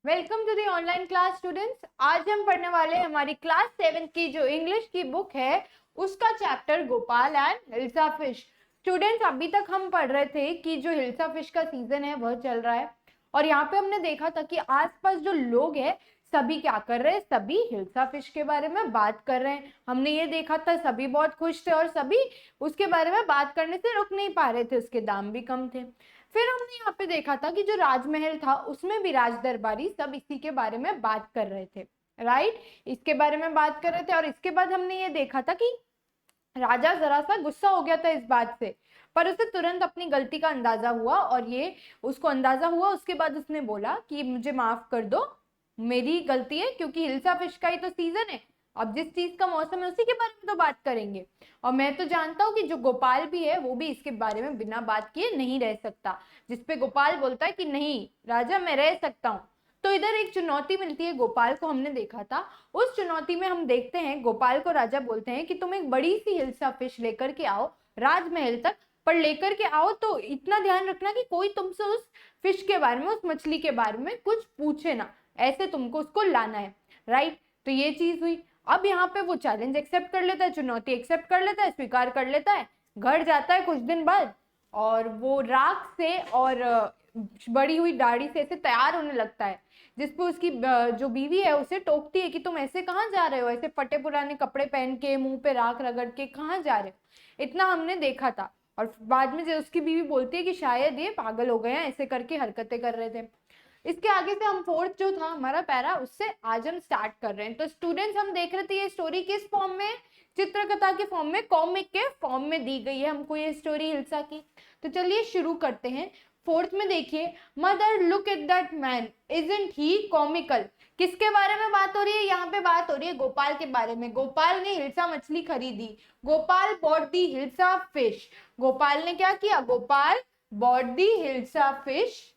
Welcome to the online class students. आज हम पढ़ने वाले हैं हमारी क्लास 7 की जो इंग्लिश की बुक है उसका chapter Gopal and hilsa fish. Students, अभी तक हम पढ़ रहे थे कि जो हिल्सा फिश का सीजन है वह चल रहा है और यहाँ पे हमने देखा था कि आसपास जो लोग हैं सभी क्या कर रहे हैं, सभी हिल्सा फिश के बारे में बात कर रहे हैं। हमने ये देखा था सभी बहुत खुश थे और सभी उसके बारे में बात करने से रुक नहीं पा रहे थे, उसके दाम भी कम थे। फिर हमने यहाँ पे देखा था कि जो राजमहल था उसमें भी राज दरबारी सब इसी के बारे में बात कर रहे थे, राइट, इसके बारे में बात कर रहे थे। और इसके बाद हमने ये देखा था कि राजा जरा सा गुस्सा हो गया था इस बात से, पर उसे तुरंत अपनी गलती का अंदाजा हुआ और ये उसको अंदाजा हुआ। उसके बाद उसने बोला कि मुझे माफ कर दो, मेरी गलती है, क्योंकि हिल्सा फिश का ही तो सीजन है, अब जिस चीज का मौसम है उसी के बारे में तो बात करेंगे। और मैं तो जानता हूँ कि जो गोपाल भी है वो भी इसके बारे में बिना बात किए नहीं रह सकता, जिसपे गोपाल बोलता है कि नहीं राजा मैं रह सकता हूँ। तो इधर एक चुनौती मिलती है गोपाल को, हमने देखा था। उस चुनौती में हम देखते हैं गोपाल को राजा बोलते हैं कि तुम एक बड़ी सी हिल्सा फिश लेकर के आओ राजमहल तक, पर लेकर के आओ तो इतना ध्यान रखना कि कोई तुमसे उस फिश के बारे में, उस मछली के बारे में कुछ पूछे ना, ऐसे तुमको उसको लाना है, राइट। तो ये चीज हुई। अब यहाँ पे वो चैलेंज एक्सेप्ट कर लेता है, चुनौती एक्सेप्ट कर लेता है, स्वीकार कर लेता है। घर जाता है कुछ दिन बाद और वो राख से और बड़ी हुई दाढ़ी से ऐसे तैयार होने लगता है, जिसपे उसकी जो बीवी है उसे टोकती है कि तुम ऐसे कहाँ जा रहे हो, ऐसे फटे पुराने कपड़े पहन के मुंह पे राख रगड़ के कहाँ जा रहे हो। इतना हमने देखा था। और बाद में जो उसकी बीवी बोलती है कि शायद ये पागल हो गए हैं, ऐसे करके हरकतें कर रहे थे। इसके आगे से हम फोर्थ जो था हमारा पैरा, उससे आज हम स्टार्ट कर रहे हैं। तो स्टूडेंट्स, हम देख रहे थे ये स्टोरी किस फॉर्म में, चित्रकथा के फॉर्म में, कॉमिक के फॉर्म में दी गई है हमको ये स्टोरी हिल्सा की। तो चलिए शुरू करते हैं। फोर्थ में देखिए, mother look at that man isn't he comical. किसके बारे में बात हो रही है, यहाँ पे बात हो रही है गोपाल के बारे में। गोपाल ने हिल्सा मछली खरीदी, Gopal bought the hilsa fish. Gopal ने क्या किया, Gopal bought the hilsa fish.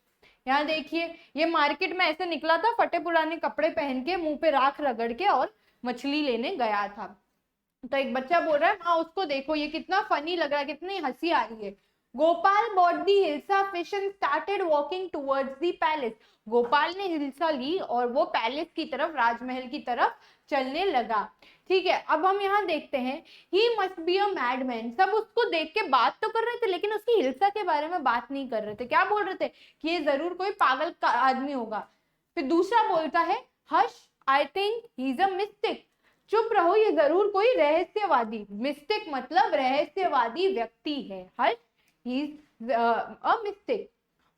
यहाँ देखिए ये मार्केट में ऐसे निकला था, फटे पुराने कपड़े पहन के, मुंह पे राख रगड़ के और मछली लेने गया था। तो एक बच्चा बोल रहा है हाँ उसको देखो, ये कितना फनी लग रहा है, कितनी हंसी आ रही है। Gopal bought the hilsa fish and started walking towards the palace. Gopal ने हिल्सा ली और वो पैलेस की तरफ, राजमहल की तरफ चलने लगा। ठीक है, अब हम यहाँ देखते हैं he must be a madman. सब उसको देख के बात तो कर रहे थे लेकिन उसकी हिल्सा के बारे में बात नहीं कर रहे थे। क्या बोल रहे थे कि ये जरूर कोई पागल का आदमी होगा। फिर दूसरा बोलता है hush, I think he is a mistake. चुप रहो, ये जरूर कोई रहस्यवादी, मिस्टिक मतलब रहस्यवादी व्यक्ति है। Hush, he is a mistake.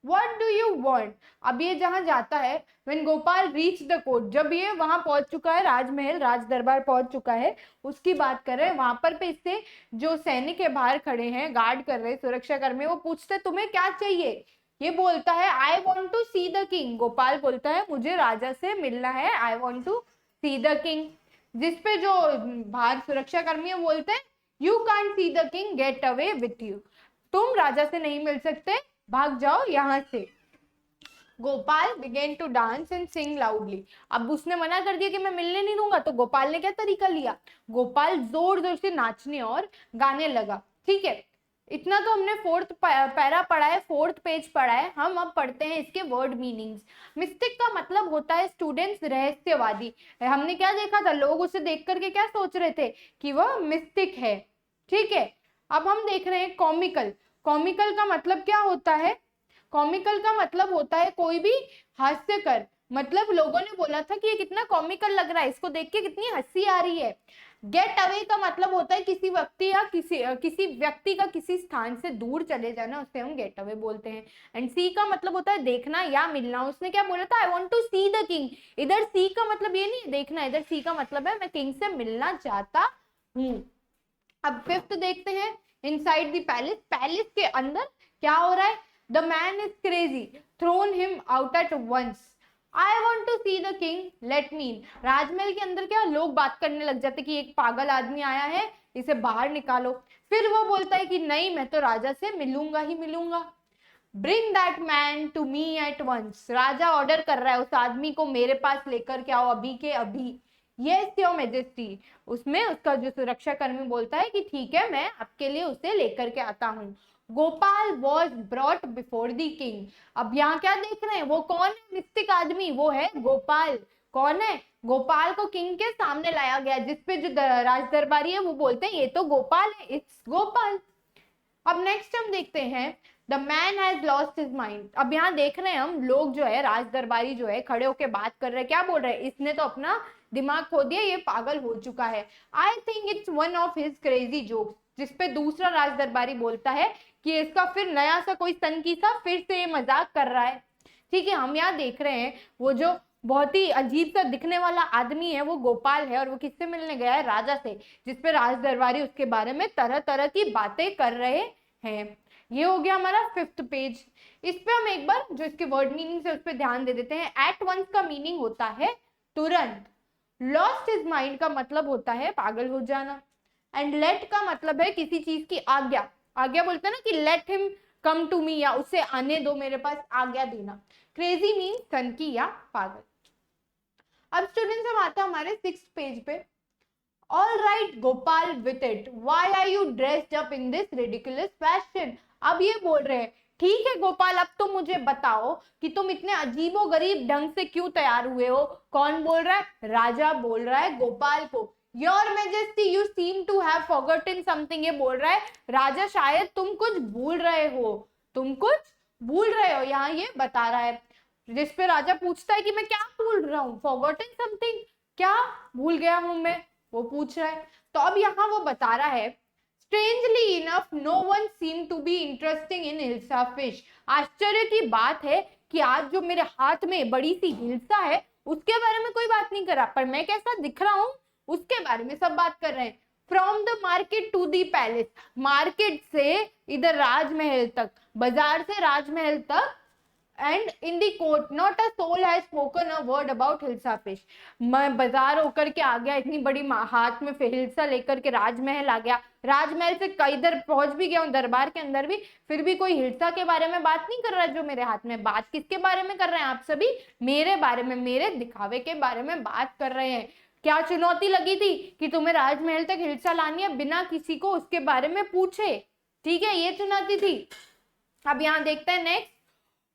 What do you want? अब ये जहां जाता है, when Gopal reach the court, जब ये वहां पहुंच चुका है, राजमहल राज दरबार पहुंच चुका है, उसकी बात कर रहे हैं। वहां पर पे इससे जो सैनिक है बाहर खड़े हैं, गार्ड कर रहे हैं, सुरक्षा कर्मी, वो पूछते तुम्हें क्या चाहिए। ये बोलता है I want to see the king. Gopal बोलता है मुझे राजा से मिलना है, I want to see the king. जिसपे जो बाहर सुरक्षा कर्मी है बोलते हैं you can't see the king, get away with you. तुम राजा से नहीं मिल सकते, भाग जाओ यहां से। Gopal began to dance and sing loudly. अब उसने मना कर दिया कि मैं मिलने नहीं दूंगा, तो गोपाल ने क्या तरीका लिया, गोपाल जोर जोर से नाचने और गाने लगा। ठीक है, इतना तो हमने फोर्थ पैरा पढ़ा है, फोर्थ पेज पढ़ा है। हम अब पढ़ते हैं इसके वर्ड मीनिंग्स। मिस्टिक का मतलब होता है स्टूडेंट्स रहस्यवादी। हमने क्या देखा था, लोग उसे देख करके क्या सोच रहे थे कि वह मिस्टिक है। ठीक है, अब हम देख रहे हैं कॉमिकल। कॉमिकल का मतलब क्या होता है, कॉमिकल का मतलब होता है कोई भी हास्यकर। मतलब लोगों ने बोला था कि ये कितना कॉमिकल लग रहा है, इसको देख के कितनी हंसी आ रही है। गेट अवे का मतलब होता है किसी व्यक्ति या किसी व्यक्ति का किसी स्थान से दूर चले जाना, उससे हम गेट अवे बोलते हैं। एंड सी का मतलब होता है देखना या मिलना। उसने क्या बोला था, I want to see the king. इधर सी का मतलब ये नहीं है देखना, इधर सी का मतलब है मैं किंग से मिलना चाहता हूँ। अब फिफ्थ देखते हैं, इनसाइड द पैलेस। पैलेस के अंदर क्या हो रहा है, the man is crazy, thrown him out at once. I want to see the king, let me in. राजमहल के अंदर क्या लोग बात करने लग जाते कि एक पागल आदमी आया है, इसे बाहर निकालो। फिर वो बोलता है कि नहीं मैं तो राजा से मिलूंगा ही मिलूंगा। Bring that man to me at once. राजा ऑर्डर कर रहा है उस आदमी को मेरे पास लेकर के आओ अभी के अभी। Yes your majesty. उसमें उसका जो सुरक्षा कर्मी बोलता है कि ठीक है मैं आपके लिए उसे लेकर के आता हूँ। Gopal was brought before the king. अब यहाँ क्या देख रहे हैं, वो कौन है मिस्टिक आदमी, वो है गोपाल। कौन है, गोपाल को किंग के सामने लाया गया, जिसपे जो राज दरबारी है वो बोलते हैं ये तो गोपाल है, इट्स गोपाल। अब नेक्स्ट हम देखते हैं the man has lost his mind. अब यहाँ देख रहे हैं हम लोग जो है, राज दरबारी जो है खड़े होके बात कर रहे हैं, क्या बोल रहे हैं, इसने तो अपना दिमाग खो दिया, ये पागल हो चुका है। I think it's one of his crazy jokes. जिसपे दूसरा राज दरबारी बोलता है कि इसका फिर नया सा कोई सनकी सा फिर से ये मजाक कर रहा है। ठीक है, हम यहाँ देख रहे हैं वो जो बहुत ही अजीब सा दिखने वाला आदमी है वो गोपाल है, और वो किससे मिलने गया है, राजा से, जिसपे राज दरबारी उसके बारे में तरह तरह की बातें कर रहे हैं। ये हो गया हमारा 5th पेज। इस पे हम एक बार जो इसके वर्ड मीनिंग है उस पर ध्यान दे देते हैं। एट वंस का मीनिंग होता है तुरंत। लॉस्ट हिज माइंड का मतलब होता है पागल हो जाना। एंड लेट का मतलब है किसी चीज की आज्ञा। आज्ञा बोलते हैं ना कि let him come to me, या उसे आने दो मेरे पास, आज्ञा देना। क्रेजी मीन सनकी या पागल। अब स्टूडेंट्स हम आते हैं हमारे 6th पेज पे। All right Gopal with it, why are you dressed up in this ridiculous fashion. अब ये बोल रहे हैं, ठीक है गोपाल, अब तुम मुझे बताओ कि तुम इतने अजीबो गरीब ढंग से क्यों तैयार हुए हो। कौन बोल रहा है, राजा बोल रहा है गोपाल को। Your majesty you seem to have forgotten something, ये बोल रहा है राजा शायद तुम कुछ भूल रहे हो, तुम कुछ भूल रहे हो, यहाँ ये बता रहा है। जिसपे राजा पूछता है कि मैं क्या भूल रहा हूँ, फॉरगॉटन समथिंग, क्या भूल गया हूं मैं, वो पूछ रहा है। तो अब यहाँ वो बता रहा है, strangely enough no one seem to be interesting in hilsa fish. आश्चर्य की बात है कि आज जो मेरे हाथ में बड़ी सी हिल्सा है उसके बारे में कोई बात नहीं कर रहा, पर मैं कैसा दिख रहा हूँ उसके बारे में सब बात कर रहे हैं। From the market to the palace, market से इधर राजमहल तक, बाजार से राजमहल तक, and in the court not a soul has spoken a word about hilsa fish. मैं बाजार होकर के आ गया, इतनी बड़ी हाथ में हिल्सा लेकर के राजमहल आ गया, राजमहल से कई इधर पहुंच भी गया हूँ दरबार के अंदर भी, फिर भी कोई हिल्सा के बारे में बात नहीं कर रहा है जो मेरे हाथ में। बात किसके बारे में कर रहे हैं आप सभी, मेरे बारे में, मेरे दिखावे के बारे में बात कर रहे हैं। क्या चुनौती लगी थी कि तुम्हें राजमहल तक हिल्सा लानी है बिना किसी को उसके बारे में पूछे, ठीक है, ये चुनौती थी। अब यहाँ देखते हैं next.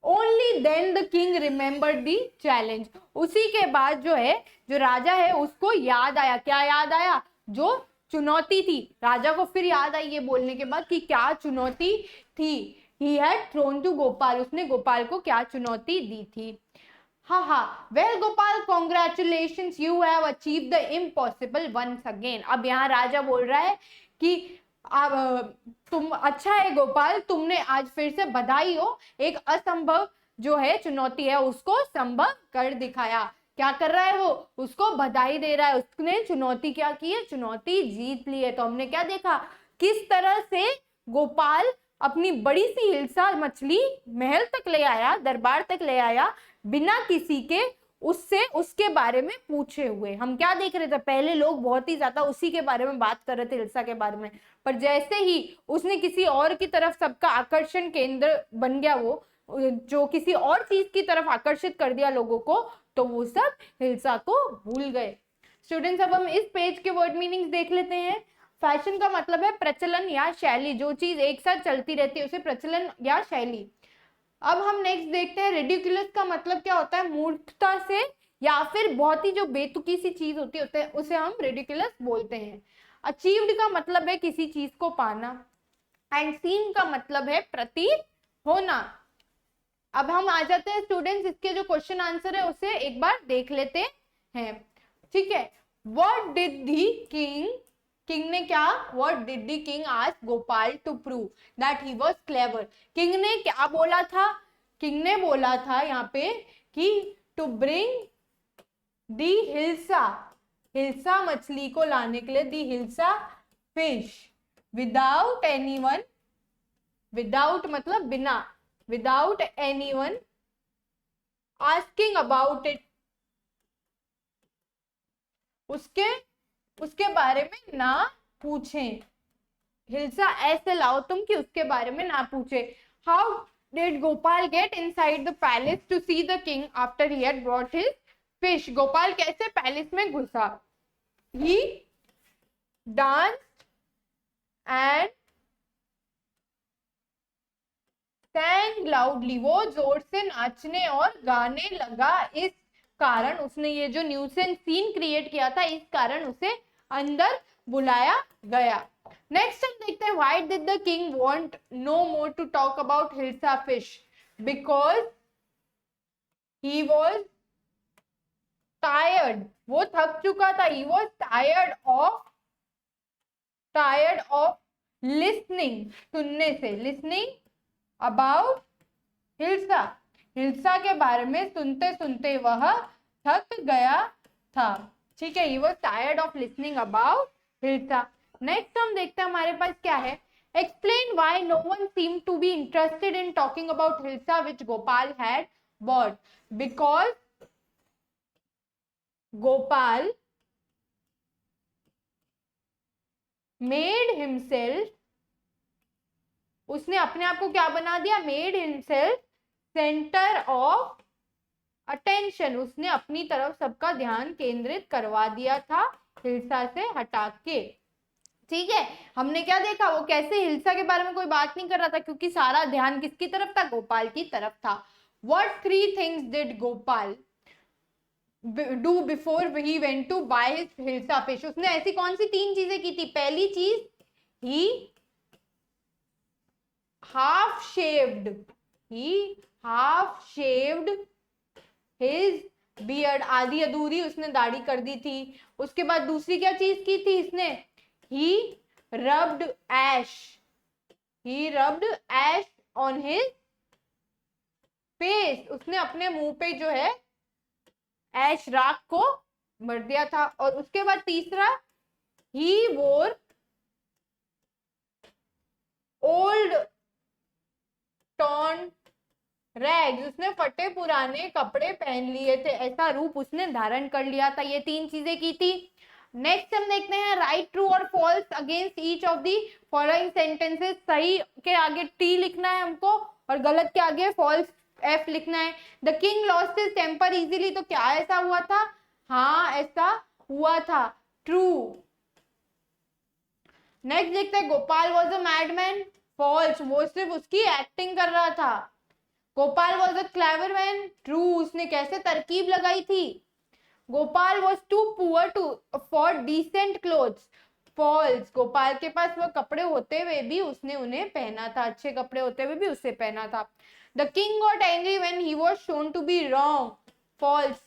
Only then the king remembered the challenge. उसी के बाद जो है, जो राजा है उसको याद आया, क्या याद आया, जो चुनौती थी। राजा को फिर याद आई ये बोलने के बाद कि क्या चुनौती थी। He had thrown to Gopal, उसने गोपाल को क्या चुनौती दी थी। हाँ, well Gopal congratulations, you have achieve the impossible once again. अब यहाँ राजा बोल रहा है कि तुम, अच्छा है गोपाल, तुमने आज फिर से, बधाई हो, एक असंभव जो है चुनौती है उसको संभव कर दिखाया। क्या कर रहा है वो, उसको बधाई दे रहा है, उसने चुनौती क्या की है, चुनौती जीत ली है। तो हमने क्या देखा, किस तरह से गोपाल अपनी बड़ी सी हिल्सा मछली महल तक ले आया, दरबार तक ले आया, बिना किसी के उससे उसके बारे में पूछे हुए। हम क्या देख रहे थे, पहले लोग बहुत ही ज्यादा उसी के बारे में बात कर रहे थे, हिल्सा के बारे में, पर जैसे ही उसने किसी और की तरफ सबका आकर्षण केंद्र बन गया, वो जो किसी और चीज की तरफ आकर्षित कर दिया लोगों को, तो वो सब हिल्सा को भूल गए। स्टूडेंट्स अब हम इस पेज के वर्ड मीनिंग्स देख लेते हैं। फैशन का मतलब है प्रचलन या शैली, जो चीज एक साथ चलती रहती है उसे प्रचलन या शैली। अब हम नेक्स्ट देखते हैं रिडिकुलस का मतलब क्या होता है, मूर्खता से या फिर बहुत ही जो बेतुकी सी चीज होती है उसे हम रिडिकुलस बोलते हैं। अचीव्ड का मतलब है किसी चीज को पाना, एंड सीन का मतलब है प्रतीत होना। अब हम आ जाते हैं स्टूडेंट्स, इसके जो क्वेश्चन आंसर है उसे एक बार देख लेते हैं, ठीक है। What did the king, king ने क्या, what did the king ask Gopal to prove that he was clever. King ने क्या बोला था, किंग ने बोला था यहाँ पे कि to bring the hilsa, hilsa मछली को लाने के लिए, the hilsa fish without anyone, without मतलब बिना, without anyone asking about it, उसके बारे में ना पूछें। हिल्सा ऐसे लाओ तुम कि उसके बारे में ना पूछे। How did Gopal get inside the palace to see the king after he had brought his fish. Gopal कैसे पैलेस में घुसा, he danced and sang loudly, वो जोर से नाचने और गाने लगा। इस कारण उसने ये जो न्यूसेंस सीन क्रिएट किया था, इस कारण उसे अंदर बुलाया गया। नेक्स्ट हम देखते हैं, why did the king want no more to talk about hilsa fish? Because he was tired, वो थक चुका था। He was tired of listening, सुनने से, लिसनिंग अबाउट हिल्सा, हिल्सा के बारे में सुनते सुनते वह थक गया था। ठीक है, he was tired of listening about hilsa. Next हम देखते हैं हमारे पास क्या है, explain why no one seemed to be interested in talking about hilsa which Gopal had bought? Because Gopal made himself, उसने अपने आप को क्या बना दिया? made himself centre of attention, उसने अपनी तरफ सबका ध्यान केंद्रित करवा दिया था हिल्सा से हटा के। ठीक है, हमने क्या देखा, वो कैसे हिल्सा के बारे में कोई बात नहीं कर रहा था, क्योंकि सारा ध्यान किसकी तरफ था? गोपाल की तरफ था। What 3 things did Gopal do before he went to buy his hilsa fish? उसने ऐसी कौन सी 3 चीजें की थी? पहली चीज, he half shaved his beard, आधी अधूरी उसने दाढ़ी कर दी थी। उसके बाद दूसरी क्या चीज की थी इसने? he rubbed ash on his face, उसने अपने मुंह पे जो है ऐश, राख को मर दिया था। और उसके बाद तीसरा, he wore old torn rags, उसने फटे पुराने कपड़े पहन लिए थे, ऐसा रूप उसने धारण कर लिया था। ये 3 चीजें की थी। नेक्स्ट हम देखते हैं, राइट ट्रू और false against each of the following sentences. सही के आगे टी लिखना है हमको और गलत के आगे फॉल्स एफ लिखना है। The king lost his temper easily, तो क्या ऐसा हुआ था? हाँ, ऐसा हुआ था, ट्रू। नेक्स्ट देखते हैं, Gopal was a madman, false, वो सिर्फ उसकी एक्टिंग कर रहा था। Gopal was a clever man, true, उसने कैसे तरकीब लगाई थी। Gopal was too poor to afford decent clothes, false, Gopal के पास वो कपड़े होते हुए भी उसने उन्हें पहना था, अच्छे कपड़े होते हुए भी उससे पहना था। The king got angry when he was shown to be wrong, false,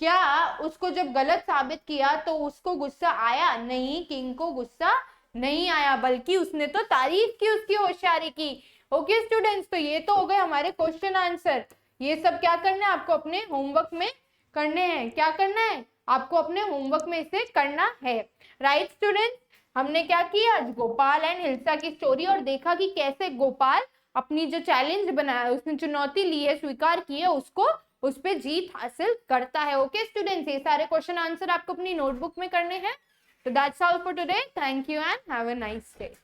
क्या उसको जब गलत साबित किया तो उसको गुस्सा आया? नहीं, किंग को गुस्सा नहीं आया, बल्कि उसने तो तारीफ की, उसकी होशियारी की। ओके स्टूडेंट्स, तो ये तो हो गए हमारे क्वेश्चन आंसर। ये सब क्या करना है आपको? अपने होमवर्क में करने हैं। क्या करना है आपको? अपने होमवर्क में इसे करना है। राइट स्टूडेंट्स, हमने क्या किया आज? गोपाल एंड हिल्सा की स्टोरी, और देखा कि कैसे गोपाल अपनी जो चैलेंज बनाया, उसने चुनौती ली है, स्वीकार की है, उसको उस पर जीत हासिल करता है। ओके स्टूडेंट्स, ये सारे क्वेश्चन आंसर आपको अपनी नोटबुक में करने हैं। So that's all for today. Thank you and have a nice day.